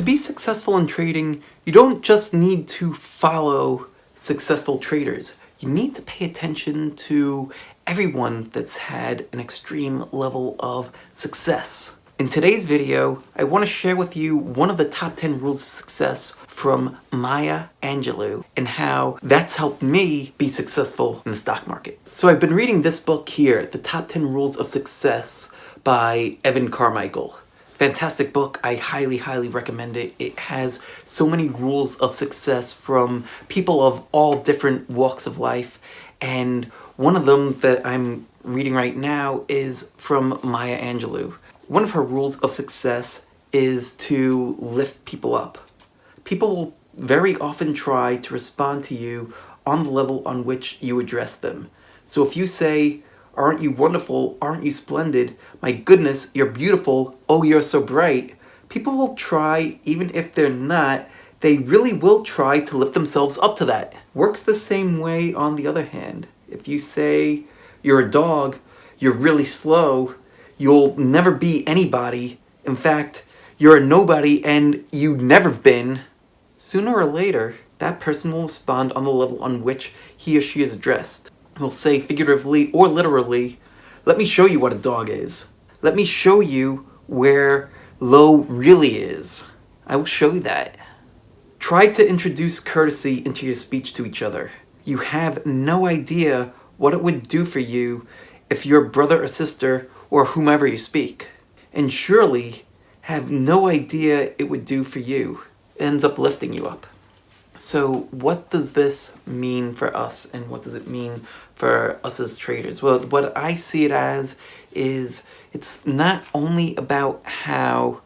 To be successful in trading, you don't just need to follow successful traders. You need to pay attention to everyone that's had an extreme level of success. In today's video, I want to share with you one of the top 10 rules of success from Angelou and how that's helped me be successful in the stock market. So I've been reading this book here, The Top 10 Rules of Success by Evan Carmichael. Fantastic book. I highly, highly recommend it. It has so many rules of success from people of all different walks of life. And one of them that I'm reading right now is from Maya Angelou. One of her rules of success is to lift people up. People will very often try to respond to you on the level on which you address them. So if you say, "Aren't you wonderful? Aren't you splendid? My goodness, you're beautiful. Oh, you're so bright." People will try, even if they're not, they really will try to lift themselves up to that. Works the same way on the other hand. If you say, "You're a dog, you're really slow, you'll never be anybody. In fact, you're a nobody and you've never been," sooner or later, that person will respond on the level on which he or she is addressed. He'll say figuratively or literally, "Let me show you what a dog is. Let me show you where low really is. I will show you that." Try to introduce courtesy into your speech to each other. You have no idea what it would do for you if your brother or sister or whomever you speak, and surely have no idea it would do for you. It ends up lifting you up. So what does this mean for us, and what does it mean for us as traders? Well, what I see it as is it's not only about how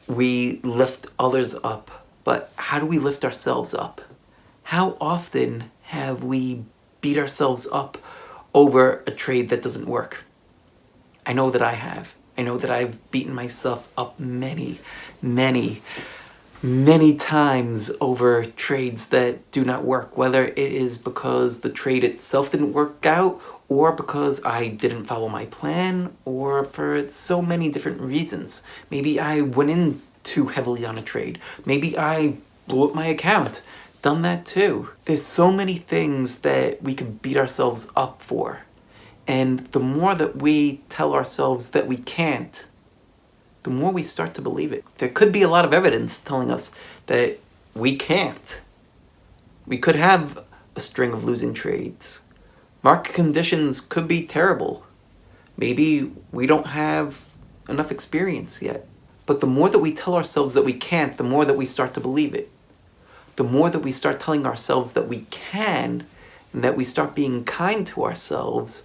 we lift others up, but how do we lift ourselves up? How often have we beat ourselves up over a trade that doesn't work? I know that I have. I know that I've beaten myself up many times over trades that do not work, whether it is because the trade itself didn't work out, or because I didn't follow my plan, or for so many different reasons. Maybe I went in too heavily on a trade. Maybe I blew up my account. Done that too. There's so many things that we can beat ourselves up for. And the more that we tell ourselves that we can't, the more we start to believe it. There could be a lot of evidence telling us that we can't. We could have a string of losing trades. Market conditions could be terrible. Maybe we don't have enough experience yet. But the more that we tell ourselves that we can't, the more that we start to believe it. The more that we start telling ourselves that we can, and that we start being kind to ourselves,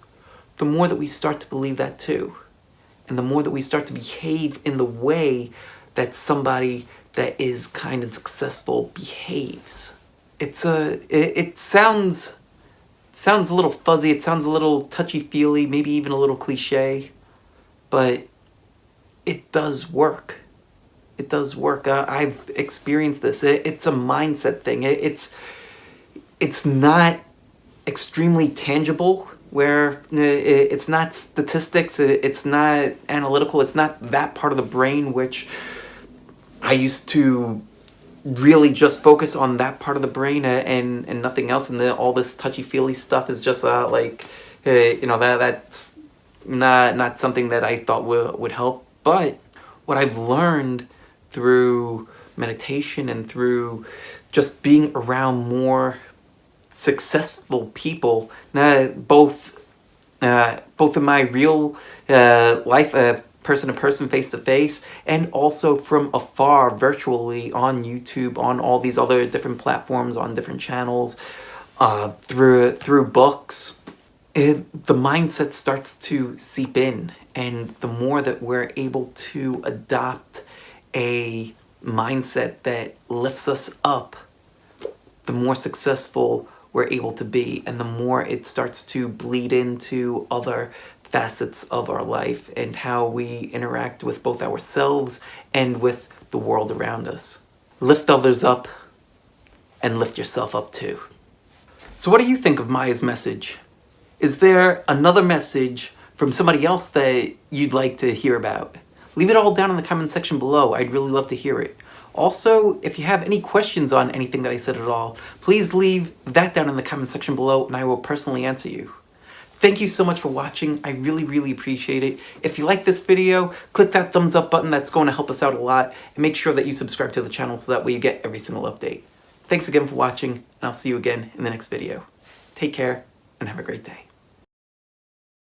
the more that we start to believe that too. And the more that we start to behave in the way that somebody that is kind and successful behaves. It sounds a little fuzzy, it sounds a little touchy-feely, maybe even a little cliche, but it does work. It does work. I've experienced this. It's a mindset thing. It's not extremely tangible, where it's not statistics, it's not analytical, it's not that part of the brain which I used to really just focus on that part of the brain and nothing else, and all this touchy-feely stuff is just that's not something that I thought would help. But what I've learned through meditation and through just being around more successful people, both in my real life, person to person, face to face, and also from afar, virtually on YouTube, on all these other different platforms, on different channels, through books, the mindset starts to seep in, and the more that we're able to adopt a mindset that lifts us up, the more successful we're able to be, and the more it starts to bleed into other facets of our life and how we interact with both ourselves and with the world around us. Lift others up and lift yourself up too. So what do you think of Maya's message? Is there another message from somebody else that you'd like to hear about? Leave it all down in the comment section below. I'd really love to hear it. Also, if you have any questions on anything that I said at all, please leave that down in the comment section below and I will personally answer you. Thank you so much for watching. I really, really appreciate it. If you like this video, click that thumbs up button. That's going to help us out a lot. And make sure that you subscribe to the channel so that way you get every single update. Thanks again for watching, and I'll see you again in the next video. Take care and have a great day.